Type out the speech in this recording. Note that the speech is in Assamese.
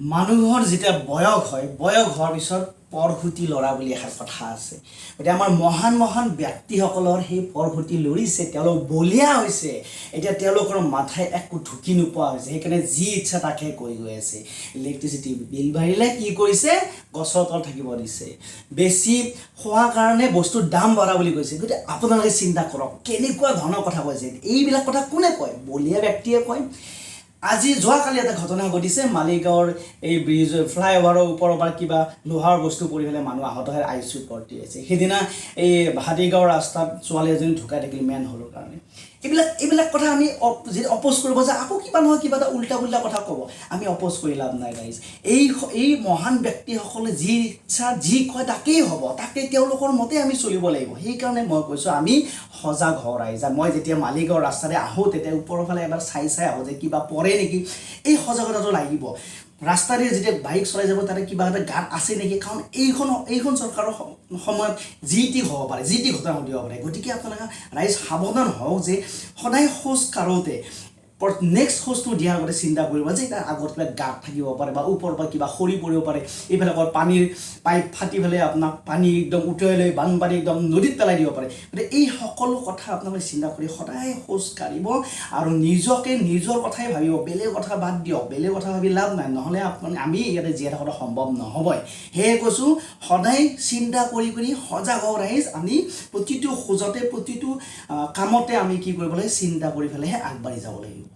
মানুহৰ যেতিয়া বয়স হয় বয়স হোৱাৰ পিছত পৰসুতি লৰা বুলি এষাৰ কথা আছে গতিকে আমাৰ মহান মহান ব্যক্তিসকলৰ সেই পৰসুতি লৰিছে তেওঁলোক বলিয়া হৈছে এতিয়া তেওঁলোকৰ মাথাই একো ঢুকি নোপোৱা হৈছে সেইকাৰণে যি ইচ্ছা তাকে কৰি গৈ আছে ইলেক্ট্ৰিচিটি বিল বাঢ়িলে কি কৰিছে গছৰ তলত থাকিব দিছে বেছি খোৱাৰ কাৰণে বস্তুৰ দাম বঢ়া বুলি কৈছে গতিকে আপোনালোকে চিন্তা কৰক কেনেকুৱা ধৰণৰ কথা কৈছে এইবিলাক কথা কোনে কয় বলিয়া ব্যক্তিয়ে কয় আজি যোৱাকালি এটা ঘটনা ঘটিছে মালিগাঁৱৰ এই ব্ৰিজ ফ্লাইঅভাৰৰ ওপৰৰ পৰা কিবা লোহাৰ বস্তু পৰি পেলাই মানুহ আহত হৈ আইচিউত ভৰ্তি হৈছে সেইদিনা এই হাতীগাঁৱৰ ৰাস্তাত ছোৱালী এজনী ঢুকাই থাকিল মেন হ'লৰ কাৰণে এইবিলাক কথা আমি যদি অপ'জ কৰিব যে আকৌ কিবা নহয় কিবা এটা উল্টা পুল্টা কথা ক'ব আমি অপ'জ কৰি লাভ নাই গাইজ এই মহান ব্যক্তিসকলে যি ইচ্ছা যি কয় তাকেই হ'ব তাকে তেওঁলোকৰ মতে আমি চলিব লাগিব সেইকাৰণে মই কৈছোঁ আমি সজাগ হওঁ ৰাইজ মই যেতিয়া মালিগাঁৱৰ ৰাস্তাৰে আহোঁ তেতিয়া ওপৰৰ ফালে এবাৰ চাই আহোঁ যে কিবা পৰে নেকি এই সজাগতাটো লাগিব ৰাস্তাৰে যেতিয়া বাইক চলাই যাব তাতে কিবা এটা গাত আছে নেকি কাৰণ এইখন চৰকাৰৰ সময়ত যি টি হ'ব পাৰে যি টি ঘটনা ঘটিব পাৰে গতিকে আপোনালোকে ৰাইজ সাৱধান হওক যে সদায় খোজ কাঢ়োঁতে নেক্সট খোজটো দিয়াৰ আগতে চিন্তা কৰিব যে তাৰ আগত কিবা গাঁত থাকিব পাৰে বা ওপৰৰ পৰা কিবা সৰি পৰিব পাৰে এইফালে আকৌ পানীৰ পাইপ ফাটি পেলাই আপোনাক পানী একদম উটুৱাই লৈ বানপানী একদম নদীত পেলাই দিব পাৰে গতিকে এই সকলো কথা আপোনালোকে চিন্তা কৰি সদায় খোজ কাঢ়িব আৰু নিজকে নিজৰ কথাই ভাবিব বেলেগ কথা বাদ দিয়ক বেলেগ কথা ভাবি লাভ নাই নহ'লে আমি ইয়াতে জীয়াই থকাটো সম্ভৱ নহ'বই সেয়ে কৈছোঁ সদায় চিন্তা কৰি সজাগ হওঁ ৰাইজ আমি প্ৰতিটো খোজতে প্ৰতিটো কামতে আমি কি কৰিব লাগে চিন্তা কৰি পেলাইহে আগবাঢ়ি যাব লাগিব